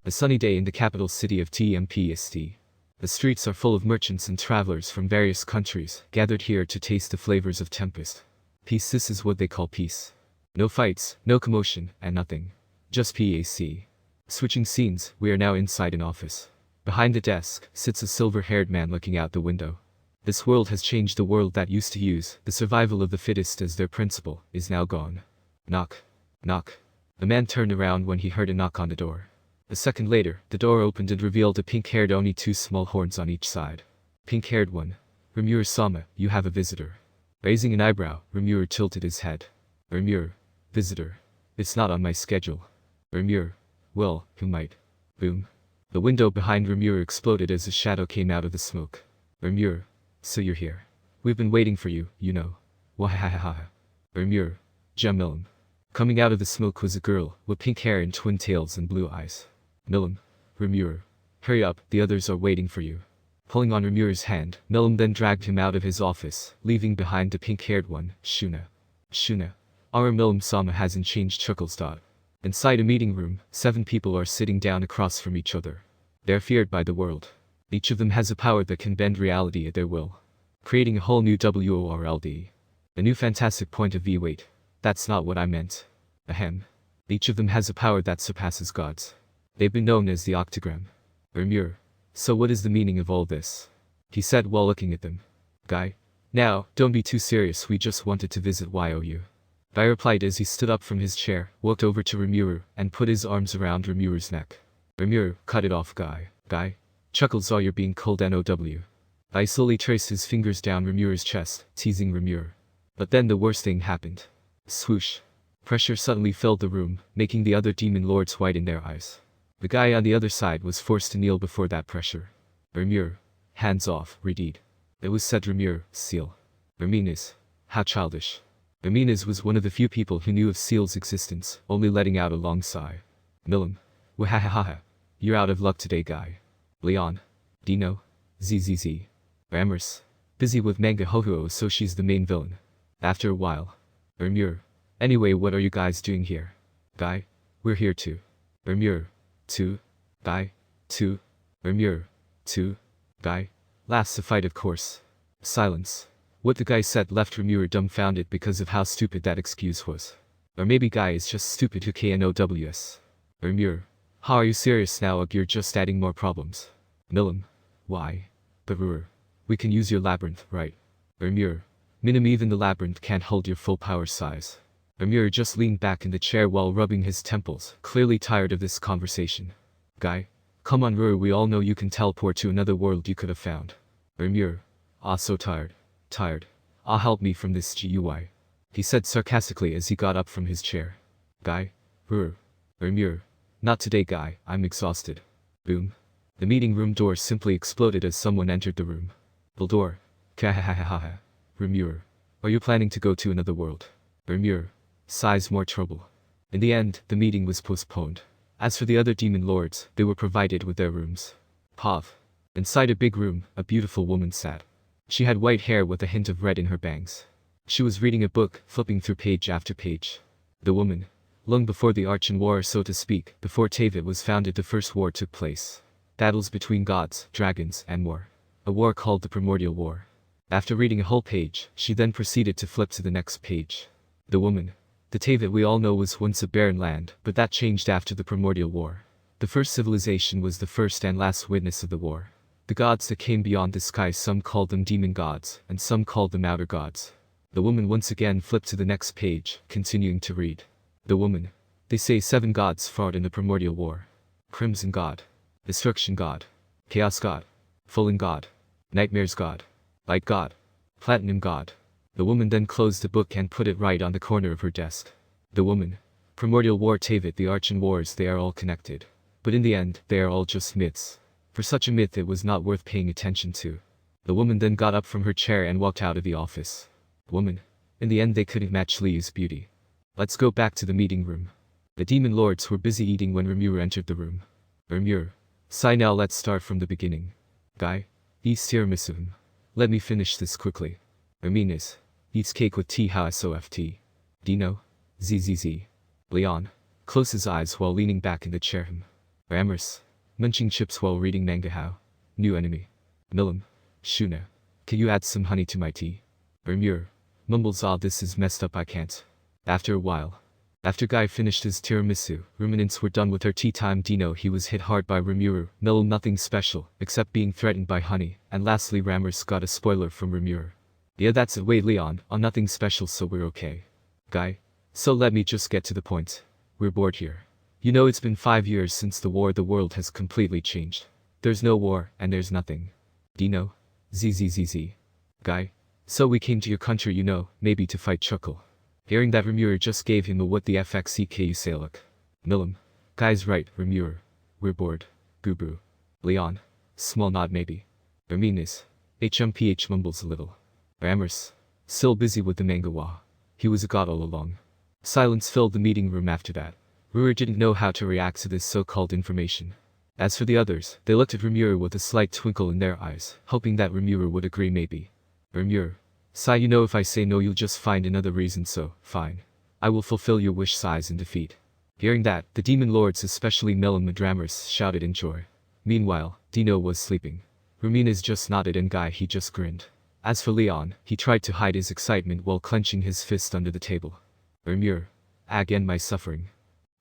A sunny day in the capital city of TMPST. The streets are full of merchants and travelers from various countries, gathered here to taste the flavors of Tempest. Peace, this is what they call peace. No fights, no commotion, and nothing. Just PAC. Switching scenes, we are now inside an office. Behind the desk, sits a silver-haired man looking out the window. This world has changed. The world that used to use the survival of the fittest as their principle is now gone. Knock. Knock. The man turned around when he heard a knock on the door. A second later, the door opened and revealed a pink-haired Oni, two small horns on each side. Pink-haired one. Rimuru-sama, you have a visitor. Raising an eyebrow, Rimuru tilted his head. Rimuru. Visitor. It's not on my schedule. Rimuru. Well, who might? Boom. The window behind Rimuru exploded as a shadow came out of the smoke. Rimuru. So you're here. We've been waiting for you, you know. Wahahaha. Rimuru. Jamilum. Coming out of the smoke was a girl, with pink hair and twin tails and blue eyes. Milim. Rimuru. Hurry up, the others are waiting for you. Pulling on Rimuru's hand, Milim then dragged him out of his office, leaving behind the pink-haired one, Shuna. Shuna. Our Milim-sama hasn't changed, chuckles. Inside a meeting room, 7 people are sitting down across from each other. They're feared by the world. Each of them has a power that can bend reality at their will. Creating a whole new world. A new fantastic point of view. Wait. That's not what I meant. Ahem. Each of them has a power that surpasses God's. They've been known as the Octagram. Rimuru. So what is the meaning of all this? He said while looking at them. Guy. Now, don't be too serious, we just wanted to visit YOU. Guy replied as he stood up from his chair, walked over to Rimuru, and put his arms around Rimuru's neck. Rimuru, cut it off, Guy. Guy. Chuckles, you're being cold NOW. Guy slowly traced his fingers down Rimuru's chest, teasing Rimuru. But then the worst thing happened. Swoosh. Pressure suddenly filled the room, making the other demon lords white in their eyes. The guy on the other side was forced to kneel before that pressure. Rimuru. Hands off, Redeed. It was said Rimuru, Seal. Ramirez. How childish. Ramirez was one of the few people who knew of Seal's existence, only letting out a long sigh. Milim. Wahahaha. You're out of luck today, Guy. Leon. Dino. ZZZ. Ramers. Busy with manga Hohuo, so she's the main villain. After a while. Rimuru. Anyway, what are you guys doing here? Guy. We're here too. Rimuru. 2. Guy. 2. Rimuru. 2. Guy. Laughs a fight, of course. Silence. What the guy said left Rimuru dumbfounded because of how stupid that excuse was. Or maybe Guy is just stupid who knows. Rimuru. How are you serious now? You're just adding more problems. Milim. Why? Barur. We can use your labyrinth, right? Rimuru. Minim, even the labyrinth can't hold your full power size. Rimuru just leaned back in the chair while rubbing his temples, clearly tired of this conversation. Guy. Come on, Ruru, we all know you can teleport to another world you could have found. Rimuru. Ah, so tired. Tired. Ah, help me from this GUI. He said sarcastically as he got up from his chair. Guy. Ruru. Rimuru. Not today, Guy, I'm exhausted. Boom. The meeting room door simply exploded as someone entered the room. Bulldor. Kahahahaha. Rimuru. Are you planning to go to another world? Rimuru. Sighs, more trouble. In the end, the meeting was postponed. As for the other demon lords, they were provided with their rooms. Pav. Inside a big room, a beautiful woman sat. She had white hair with a hint of red in her bangs. She was reading a book, flipping through page after page. The woman. Long before the Archon War, so to speak, before Teyvat was founded, the first war took place. Battles between gods, dragons, and more. A war called the Primordial War. After reading a whole page, she then proceeded to flip to the next page. The woman. The Teyvat we all know was once a barren land, but that changed after the Primordial War. The first civilization was the first and last witness of the war. The gods that came beyond the sky, some called them demon gods, and some called them outer gods. The woman once again flipped to the next page, continuing to read. The woman. They say 7 gods fought in the Primordial War. Crimson God. Destruction God. Chaos God. Fallen God. Nightmares God. Light God. Platinum God. The woman then closed the book and put it right on the corner of her desk. The woman. Primordial War, Teyvat, the Archon Wars, they are all connected. But in the end, they are all just myths. For such a myth it was not worth paying attention to. The woman then got up from her chair and walked out of the office. Woman. In the end they couldn't match Liu's beauty. Let's go back to the meeting room. The demon lords were busy eating when Rimuru entered the room. Rimuru. Sigh, now let's start from the beginning. Guy. Eats tiramisu. Let me finish this quickly. Ramirez. Eats cake with tea, how soft. Dino. ZZZ. Leon. Closes his eyes while leaning back in the chair. Amherst, munching chips while reading manga. How? New enemy. Milim, Shuna. Can you add some honey to my tea? Rimuru, mumbles, ah, this is messed up, I can't. After a while. After Guy finished his tiramisu, ruminants were done with their tea time. Dino, he was hit hard by Rimuru. Milim, nothing special, except being threatened by honey. And lastly, Rammers got a spoiler from Rimuru. Yeah, that's it. Wait, Leon, oh, nothing special, so we're okay. Guy, so let me just get to the point. We're bored here. You know, it's been 5 years since the war. The world has completely changed. There's no war, and there's nothing. Dino, zzz. Guy, so we came to your country, you know, maybe to fight Chuckle. Hearing that, Rimuru just gave him a what the fxck say look. Milim, Guy's right, Rimuru. We're bored. Gubu. Leon, small nod maybe. Hermines, hmph mumbles a little. Amherst, still busy with the manga. He was a god all along. Silence filled the meeting room after that. Rimuru didn't know how to react to this so-called information. As for the others, they looked at Rimuru with a slight twinkle in their eyes, hoping that Rimuru would agree maybe. Rimuru, sigh, you know if I say no you'll just find another reason, so, fine. I will fulfill your wish, sighs in defeat. Hearing that, the demon lords, especially Milim and Rammers, shouted in joy. Meanwhile, Dino was sleeping. Ruminas just nodded and Guy, he just grinned. As for Leon, he tried to hide his excitement while clenching his fist under the table. Rimuru, again my suffering.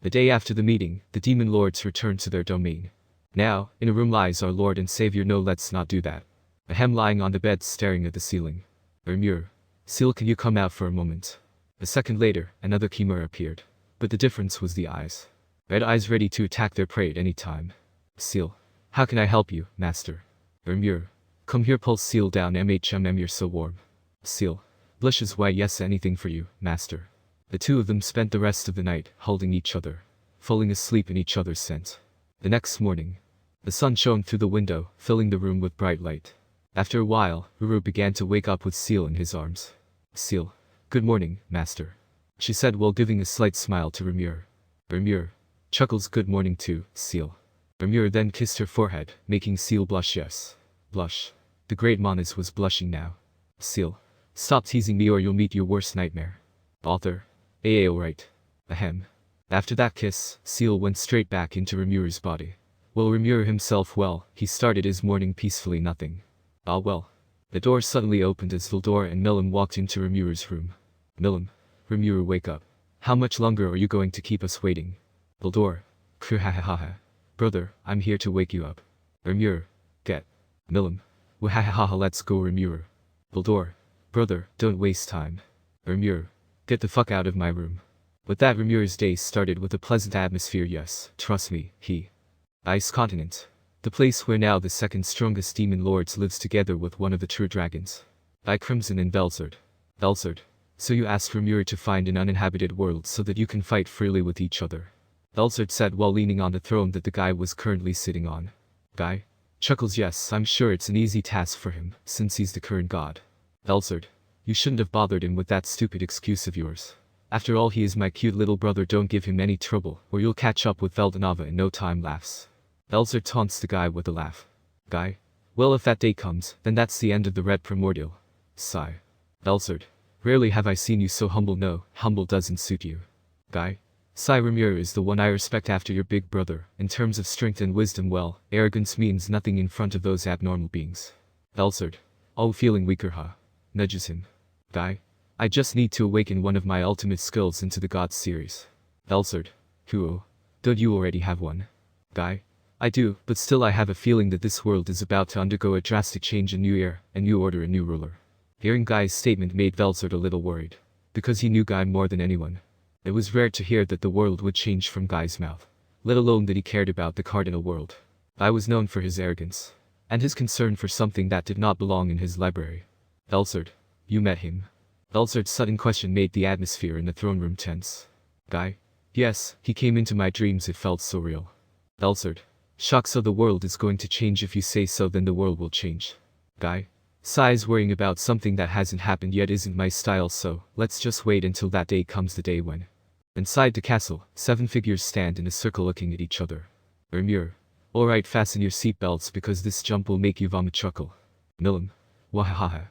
The day after the meeting, the demon lords returned to their domain. Now, in a room lies our Lord and Savior. No, let's not do that. Ahem, lying on the bed staring at the ceiling. Rimuru, Seal, can you come out for a moment? A second later, another chimera appeared. But the difference was the eyes. Red eyes ready to attack their prey at any time. Seal, how can I help you, master? Rimuru, come here, pulse Seal down. You're so warm. Seal, blushes, why yes, anything for you, master. The two of them spent the rest of the night holding each other, falling asleep in each other's scent. The next morning, the sun shone through the window, filling the room with bright light. After a while, Rimuru began to wake up with Seal in his arms. Seal, good morning, master, she said while giving a slight smile to Rimuru. Rimuru, chuckles, good morning too, Seal. Rimuru then kissed her forehead, making Seal blush. Yes, blush. The great Manas was blushing now. Seal, stop teasing me or you'll meet your worst nightmare. Author. Alright. Ahem. After that kiss, Seal went straight back into Rimuru's body. While Rimuru himself, well, he started his morning peacefully. Nothing. Ah well. The door suddenly opened as Vildor and Milim walked into Rimuru's room. Milim. Rimuru, wake up. How much longer are you going to keep us waiting? Vildor. Kruhahaha. Brother, I'm here to wake you up. Rimuru. Get. Milim. Wahahaha, let's go, Rimuru. Vildor. Brother, don't waste time. Rimuru. Get the fuck out of my room. With that, Rimuru's day started with a pleasant atmosphere. Yes, trust me, Ice Continent. The place where now the second strongest demon lords lives together with one of the true dragons. Crimson and Belzard. Belzard. So you asked Rimuru to find an uninhabited world so that you can fight freely with each other. Belzard said while leaning on the throne that the guy was currently sitting on. Guy? Chuckles, yes, I'm sure it's an easy task for him, since he's the current god. Belzard. You shouldn't have bothered him with that stupid excuse of yours. After all, he is my cute little brother, don't give him any trouble, or you'll catch up with Veldanava in no time, laughs. Belzard taunts the guy with a laugh. Guy? Well, if that day comes, then that's the end of the Red Primordial. Sigh. Belzard. Rarely have I seen you so humble. No, humble doesn't suit you. Guy? Sigh. Rimuru is the one I respect after your big brother. In terms of strength and wisdom, well, arrogance means nothing in front of those abnormal beings. Belzard. Oh, feeling weaker, huh? Nudges him. Guy? I just need to awaken one of my ultimate skills into the Gods series. Belzard. Huo. Don't you already have one? Guy? I do, but still I have a feeling that this world is about to undergo a drastic change, a new era, a new order, a new ruler. Hearing Guy's statement made Belzard a little worried. Because he knew Guy more than anyone. It was rare to hear that the world would change from Guy's mouth. Let alone that he cared about the cardinal world. Guy was known for his arrogance. And his concern for something that did not belong in his library. Belzard. You met him? Belzard's sudden question made the atmosphere in the throne room tense. Guy? Yes, he came into my dreams, it felt so real. Belzard. Shock, so the world is going to change. If you say so, then the world will change. Guy? Sighs, worrying about something that hasn't happened yet isn't my style, so let's just wait until that day comes, the day when. Inside the castle, 7 figures stand in a circle looking at each other. Rimuru. Alright, fasten your seatbelts because this jump will make you vomit. Chuckle. Milim. Wahahaha.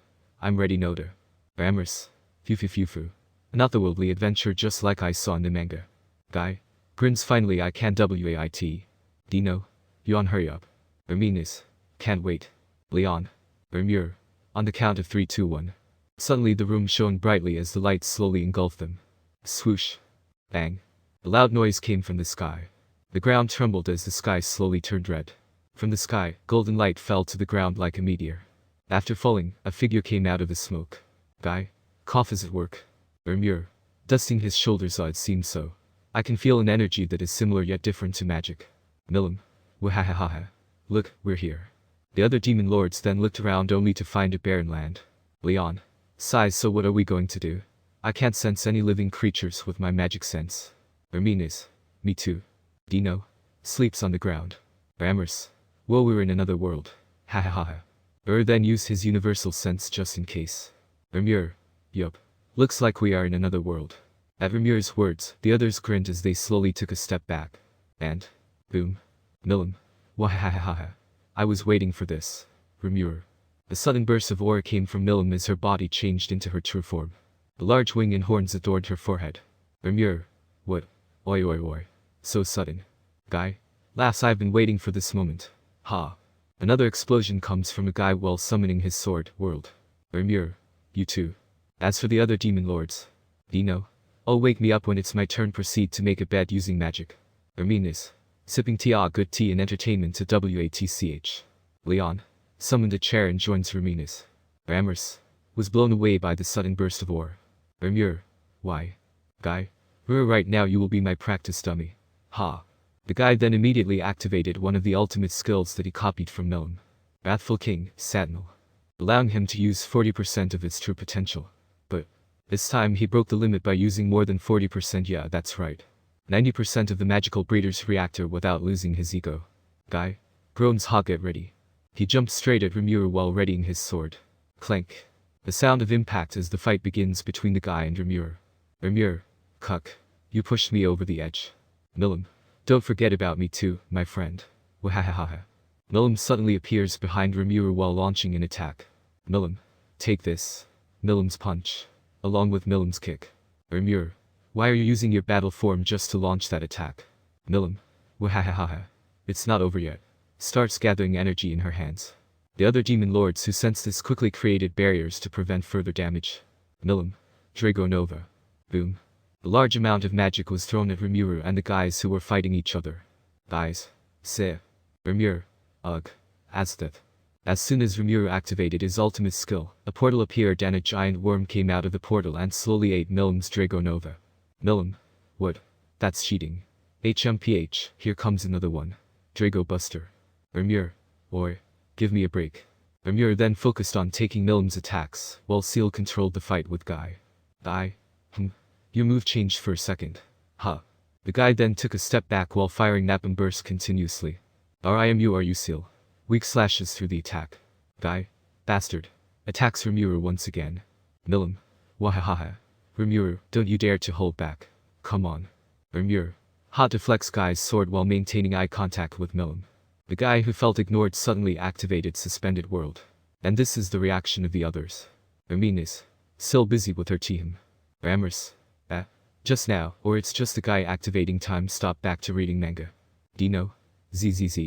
I'm ready, Noda. Amherst. Fufu. An otherworldly adventure just like I saw in the manga. Guy. Grins, finally I can wait. Dino. Yuan, hurry up. Erminis. Can't wait. Leon. Rimuru. On the count of 3, 2, 1. Suddenly the room shone brightly as the lights slowly engulfed them. Swoosh. Bang. A loud noise came from the sky. The ground trembled as the sky slowly turned red. From the sky, golden light fell to the ground like a meteor. After falling, a figure came out of the smoke. Guy. Cough is at work. Rimuru. Dusting his shoulders. It seems so. I can feel an energy that is similar yet different to magic. Milim. Wahahaha. Look, we're here. The other demon lords then looked around only to find a barren land. Leon. Sighs. So what are we going to do? I can't sense any living creatures with my magic sense. Erminis. Me too. Dino. Sleeps on the ground. Amers. Well, we're in another world. Ha ha ha. Then used his universal sense just in case. Rimuru. Yup. Looks like we are in another world. At Rimuru's words, the others grinned as they slowly took a step back. And, boom. Milim. Wahahaha. I was waiting for this. Rimuru. A sudden burst of aura came from Milim as her body changed into her true form. A large wing and horns adorned her forehead. Rimuru. What? Oi oi oi. So sudden. Guy. Laughs. I've been waiting for this moment. Ha. Another explosion comes from a guy while summoning his sword, world. Rimuru. You too. As for the other demon lords. Dino. Oh, wake me up when it's my turn. Proceed to make a bed using magic. Erminis. Sipping tea. Good tea and entertainment to WATCH. Leon. Summoned a chair and joins Erminis. Amers. Was blown away by the sudden burst of aura. Rimuru. Why? Guy. Right now you will be my practice dummy. Ha. The guy then immediately activated one of the ultimate skills that he copied from Milim. Wrathful King, Satnal. Allowing him to use 40% of its true potential. But, this time he broke the limit by using more than 40%. Yeah, that's right. 90% of the magical breeder's reactor without losing his ego. Guy. Groans. Ha, get ready. He jumped straight at Rimuru while readying his sword. Clank. The sound of impact as the fight begins between the guy and Rimuru. Rimuru. Cuck. You pushed me over the edge. Milim. Don't forget about me too, my friend. Wahahaha. Milim suddenly appears behind Rimuru while launching an attack. Milim. Take this. Milim's punch. Along with Milim's kick. Rimuru. Why are you using your battle form just to launch that attack? Milim. Wahahaha. It's not over yet. Starts gathering energy in her hands. The other demon lords who sensed this quickly created barriers to prevent further damage. Milim. Dragonova. Boom. A large amount of magic was thrown at Rimuru and the guys who were fighting each other. Guys. Se. Rimuru. Ugh. Azteth. As soon as Rimuru activated his ultimate skill, a portal appeared and a giant worm came out of the portal and slowly ate Milim's Dragonova. Milim. What? That's cheating. HMPH, here comes another one. Drago Buster. Rimuru. Oi. Give me a break. Rimuru then focused on taking Milim's attacks, while Seal controlled the fight with Guy. Guy. Your move changed for a second. Huh. The guy then took a step back while firing Napalm bursts continuously. RIMU are you Seal? Weak slashes through the attack. Guy. Bastard. Attacks Rimuru once again. Milim. Wahahaha. Rimuru, don't you dare to hold back. Come on. Rimuru. Hot deflects Guy's sword while maintaining eye contact with Milim. The guy who felt ignored suddenly activated Suspended World. And this is the reaction of the others. Erminis. Still busy with her team. Amers. Just now, or it's just the guy activating time stop back to reading manga. Dino. ZZZ.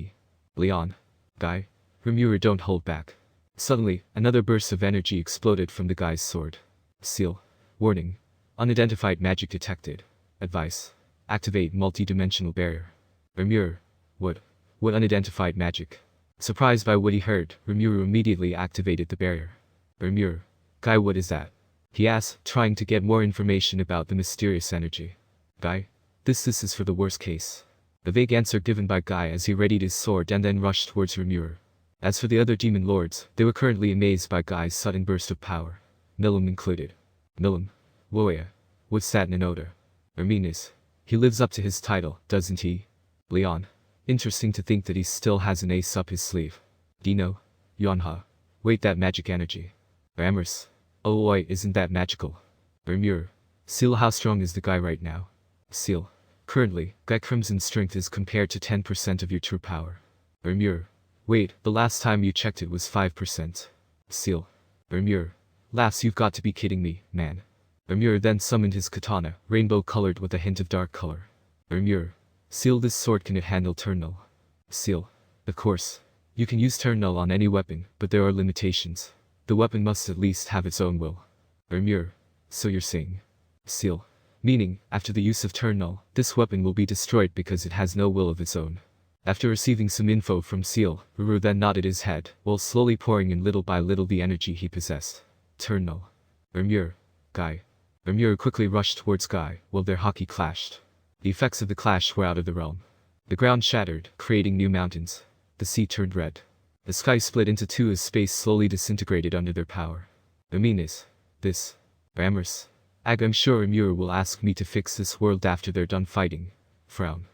Leon. Guy. Rimuru don't hold back. Suddenly, another burst of energy exploded from the guy's sword. Seal. Warning. Unidentified magic detected. Advice. Activate multi-dimensional barrier. Rimuru. What? What unidentified magic? Surprised by what he heard, Rimuru immediately activated the barrier. Rimuru. Guy, what is that? He asked, trying to get more information about the mysterious energy. Guy. This is for the worst case. A vague answer given by Guy as he readied his sword and then rushed towards Rimuru. As for the other demon lords, they were currently amazed by Guy's sudden burst of power. Milim included. Milim. Woya. What's that in Oda? Erminis. He lives up to his title, doesn't he? Leon. Interesting to think that he still has an ace up his sleeve. Dino. Yonha. Wait, that magic energy. Amers. Oh oi, isn't that magical? Rimuru. Seal, how strong is the guy right now? Seal. Currently, Guy Crimson's strength is compared to 10% of your true power. Rimuru. Wait, the last time you checked it was 5%. Seal. Rimuru. Laughs, you've got to be kidding me, man. Rimuru then summoned his katana, rainbow colored with a hint of dark color. Rimuru. Seal, this sword can it handle Turnal? Seal. Of course. You can use turn null on any weapon, but there are limitations. The weapon must at least have its own will. Rimuru. So you're saying. Seal. Meaning, after the use of turn null, this weapon will be destroyed because it has no will of its own. After receiving some info from Seal, Rimuru then nodded his head, while slowly pouring in little by little the energy he possessed. Turn null. Rimuru. Guy. Rimuru quickly rushed towards Guy, while their hockey clashed. The effects of the clash were out of the realm. The ground shattered, creating new mountains. The sea turned red. The sky split into two as space slowly disintegrated under their power. I mean is this. Amorous. I'm sure Rimuru will ask me to fix this world after they're done fighting. Frown.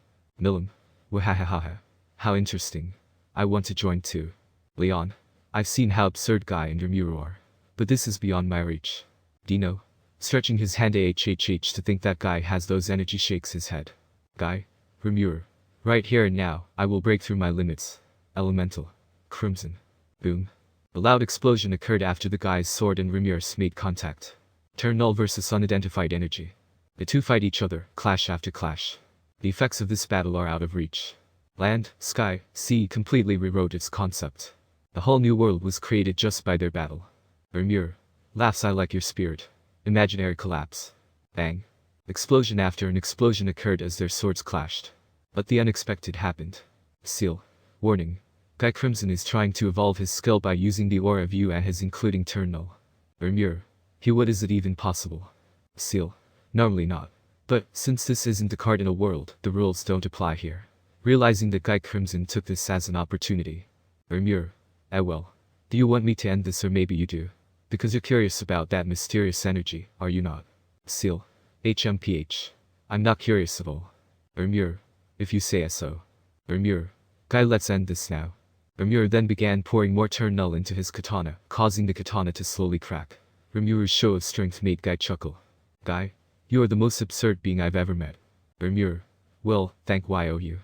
Milim. Wahahaha. How interesting. I want to join too. Leon. I've seen how absurd Guy and Rimuru are. But this is beyond my reach. Dino. Stretching his hand ahhh to think that Guy has those energy shakes his head. Guy. Rimuru. Right here and now, I will break through my limits. Elemental. Crimson. Boom. A loud explosion occurred after the Guy's sword and Rimuru's made contact. Turn null versus unidentified energy. The two fight each other, clash after clash. The effects of this battle are out of reach. Land, sky, sea completely rewrote its concept. The whole new world was created just by their battle. Rimuru. Laughs. I like your spirit. Imaginary collapse. Bang. Explosion after an explosion occurred as their swords clashed. But the unexpected happened. Seal. Warning. Guy Crimson is trying to evolve his skill by using the aura view and his including turn null. Rimuru. What is it even possible? Seal. Normally not. But, since this isn't the cardinal world, the rules don't apply here. Realizing that Guy Crimson took this as an opportunity. Rimuru. Well. Do you want me to end this, or maybe you do? Because you're curious about that mysterious energy, are you not? Seal. HMPH. I'm not curious at all. Rimuru. If you say so. Rimuru. Guy, let's end this now. Rimuru then began pouring more turn null into his katana, causing the katana to slowly crack. Rimuru's show of strength made Guy chuckle. Guy, you are the most absurd being I've ever met. Rimuru. Well, thank you.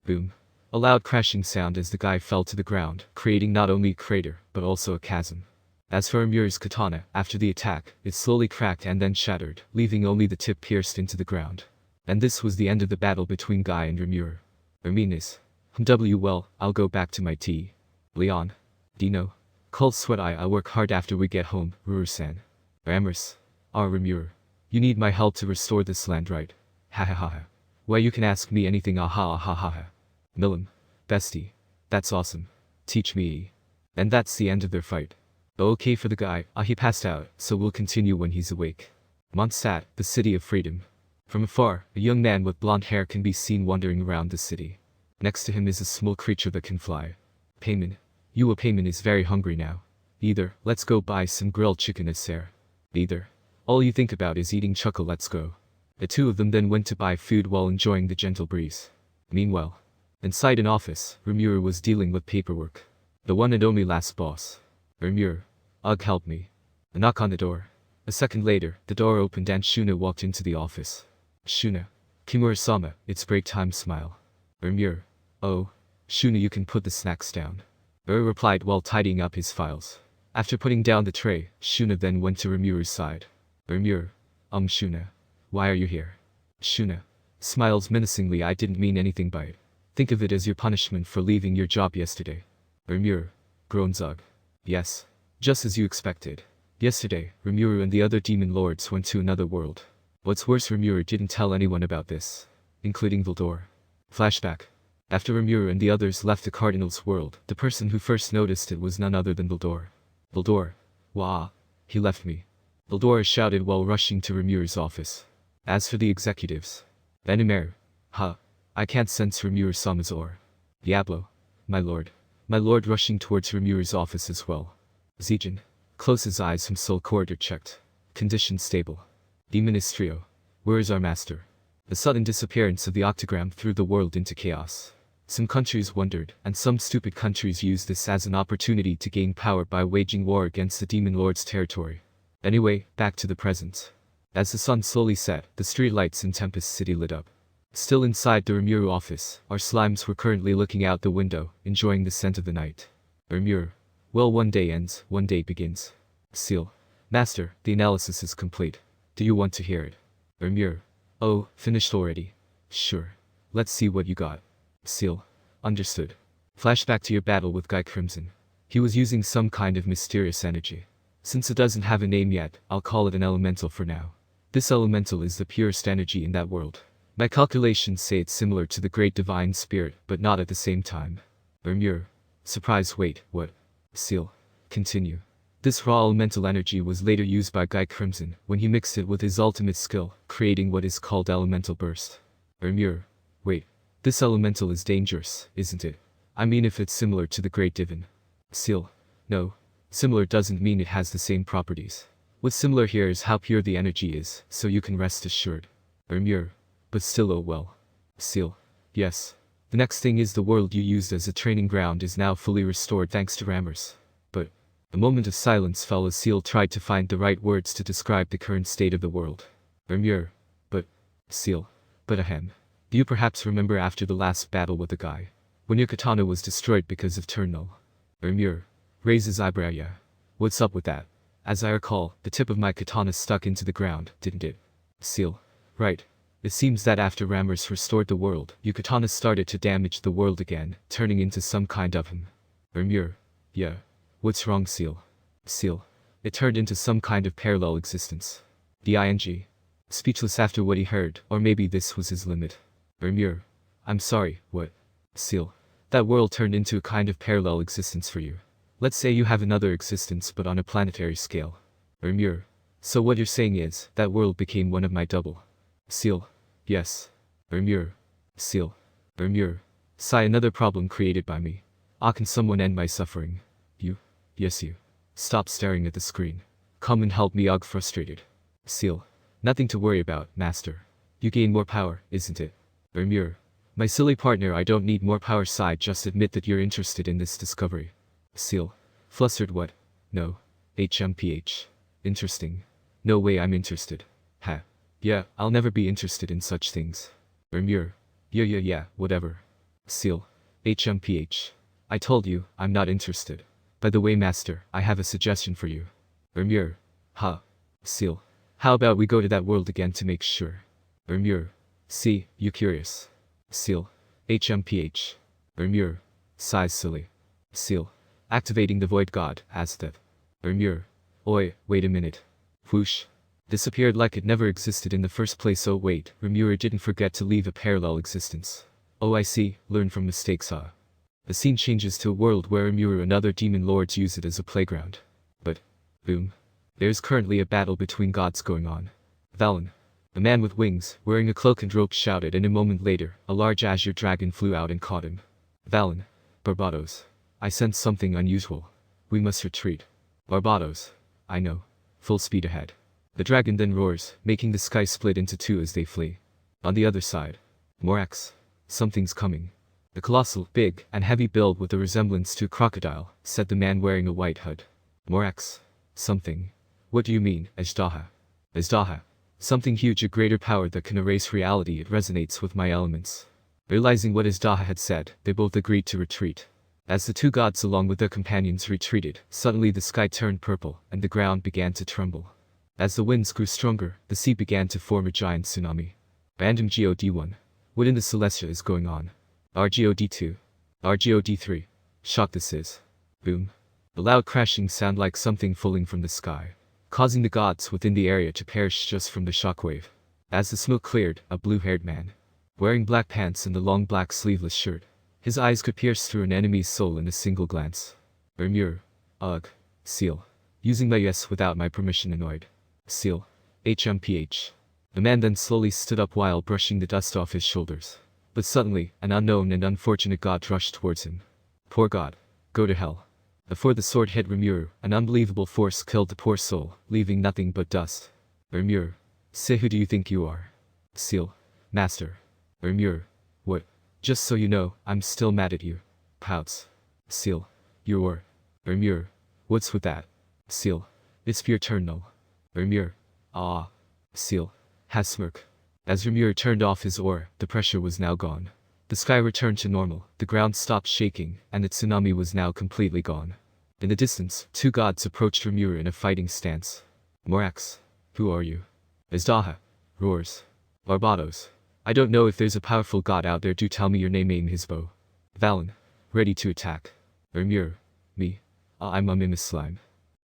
Boom. A loud crashing sound as the Guy fell to the ground, creating not only a crater, but also a chasm. As for Rimuru's katana, after the attack, it slowly cracked and then shattered, leaving only the tip pierced into the ground. And this was the end of the battle between Guy and Rimuru. Well, I'll go back to my tea. Leon. Dino. Cold sweat. I'll work hard after we get home, Ruru-san. Amorous. Rimuru. You need my help to restore this land, right? Hahaha. Well, you can ask me anything, ahahaha. Milim. Bestie. That's awesome. Teach me. And that's the end of their fight. Okay for the Guy, he passed out, so we'll continue when he's awake. Mondstadt, the city of freedom. From afar, a young man with blonde hair can be seen wandering around the city. Next to him is a small creature that can fly. Payman. Payman is very hungry now. Either, let's go buy some grilled chicken at Sarah. Either. All you think about is eating chuckle, let's go. The two of them then went to buy food while enjoying the gentle breeze. Meanwhile, inside an office, Rimuru was dealing with paperwork. The one and only last boss. Rimuru. Help me. A knock on the door. A second later, the door opened and Shuna walked into the office. Shuna. Kimura-sama, it's break time, smile. Rimuru. Oh. Shuna, you can put the snacks down. Replied while tidying up his files. After putting down the tray, Shuna then went to Rimuru's side. Rimuru. Shuna. Why are you here? Shuna. Smiles menacingly. I didn't mean anything by it. Think of it as your punishment for leaving your job yesterday. Rimuru. Groans Ugh. Yes. Just as you expected. Yesterday, Rimuru and the other demon lords went to another world. What's worse, Rimuru didn't tell anyone about this. Including Vildor. Flashback. After Rimuru and the others left the Cardinal's world, the person who first noticed it was none other than Vildor. Vildor. Wah. He left me. Vildor shouted while rushing to Rimuru's office. As for the executives. Benimaru. I can't sense Rimuru-sama's aura. Diablo. My lord. My lord, rushing towards Rimuru's office as well. Zijin. Closed his eyes from Soul Corridor checked. Condition stable. Demonistrio. Where is our master? The sudden disappearance of the octogram threw the world into chaos. Some countries wondered, and some stupid countries used this as an opportunity to gain power by waging war against the demon lord's territory. Anyway, back to the present. As the sun slowly set, the streetlights in Tempest City lit up. Still inside the Rimuru office, our slimes were currently looking out the window, enjoying the scent of the night. Rimuru. Well, one day ends, one day begins. Seal. Master, the analysis is complete. Do you want to hear it? Rimuru. Oh, finished already. Sure. Let's see what you got. Seal. Understood. Flashback to your battle with Guy Crimson. He was using some kind of mysterious energy. Since it doesn't have a name yet, I'll call it an elemental for now. This elemental is the purest energy in that world. My calculations say it's similar to the Great Divine Spirit, but not at the same time. Rimuru. Surprise, wait, what? Seal. Continue. This raw elemental energy was later used by Guy Crimson when he mixed it with his ultimate skill, creating what is called Elemental Burst. Rimuru. Wait. This elemental is dangerous, isn't it? I mean if it's similar to the Great Divine. Seal. No. Similar doesn't mean it has the same properties. What's similar here is how pure the energy is, so you can rest assured. Rimuru. But still, oh well. Seal. Yes. The next thing is the world you used as a training ground is now fully restored thanks to Rammers. But a moment of silence fell as Seal tried to find the right words to describe the current state of the world. Rimuru. But Seal. But ahem. Do you perhaps remember after the last battle with the guy? When your katana was destroyed because of turn null? Rimuru. Raised his eyebrow. Yeah. What's up with that? As I recall, the tip of my katana stuck into the ground, didn't it? Seal. Right. It seems that after Rammers restored the world, your katana started to damage the world again, turning into some kind of him. Rimuru. Yeah. What's wrong, Seal? Seal. It turned into some kind of parallel existence. Ding. Speechless after what he heard, or maybe this was his limit. Rimuru. I'm sorry, what? Seal. That world turned into a kind of parallel existence for you. Let's say you have another existence but on a planetary scale. Rimuru. So what you're saying is, that world became one of my double. Seal. Yes. Rimuru. Seal. Rimuru. Sigh, another problem created by me. Ah, can someone end my suffering? You? Yes, you. Stop staring at the screen. Come and help me, Ugh, frustrated. Seal. Nothing to worry about, Master. You gain more power, isn't it? Rimuru. My silly partner, I don't need more power. Sigh, just admit that you're interested in this discovery. Seal. Flustered, what? No. HMPH. Interesting. No way I'm interested. Ha. Yeah, I'll never be interested in such things. Rimuru. Yeah, whatever. Seal. HMPH. I told you, I'm not interested. By the way, Master, I have a suggestion for you. Rimuru. Huh. Seal. How about we go to that world again to make sure? Rimuru. See, you curious. Seal. HMPH. Rimuru. Sighs silly. Seal. Activating the Void God, Aztep. Rimuru. Oi, wait a minute. Whoosh. Disappeared like it never existed in the first place. Oh wait, Rimuru didn't forget to leave a parallel existence. Oh I see, learn from mistakes. The scene changes to a world where Rimuru and other demon lords use it as a playground. But, boom. There's currently a battle between gods going on. Valen. The man with wings, wearing a cloak and robe, shouted, and a moment later, a large azure dragon flew out and caught him. Valen. Barbados. I sense something unusual. We must retreat. Barbados. I know. Full speed ahead. The dragon then roars, making the sky split into two as they flee. On the other side. Morax. Something's coming. The colossal, big, and heavy build with a resemblance to a crocodile, said the man wearing a white hood. Morax. Something. What do you mean, Ajdaha? Ajdaha. Something huge, a greater power that can erase reality. It resonates with my elements. Realizing what Ajdaha had said, they both agreed to retreat. As the two gods along with their companions retreated, suddenly the sky turned purple, and the ground began to tremble. As the winds grew stronger, the sea began to form a giant tsunami. Random God1. What in the Celestia is going on? RGOD2. RGOD3. Shock this is. Boom. A loud crashing sound like something falling from the sky, causing the gods within the area to perish just from the shockwave. As the smoke cleared, a blue-haired man, wearing black pants and the long black sleeveless shirt, his eyes could pierce through an enemy's soul in a single glance. Rimuru. Ugh. Seal. Using my yes without my permission, annoyed. Seal. HMPH. The man then slowly stood up while brushing the dust off his shoulders. But suddenly, an unknown and unfortunate god rushed towards him. Poor god. Go to hell. Before the sword hit Rimuru, an unbelievable force killed the poor soul, leaving nothing but dust. Rimuru. Say, who do you think you are? Seal. Master. Rimuru. What? Just so you know, I'm still mad at you. Pouts. Seal. You were. Rimuru. What's with that? Seal. It's pure turn null. Rimuru. Ah. Seal. Has smirk. As Rimuru turned off his aura, the pressure was now gone. The sky returned to normal, the ground stopped shaking, and the tsunami was now completely gone. In the distance, two gods approached Rimuru in a fighting stance. Morax. Who are you? Ajdaha. Roars. Barbados. I don't know if there's a powerful god out there. Do tell me your name. Aim his bow. Valen. ready to attack. Rimuru. Me. I'm a mimic slime.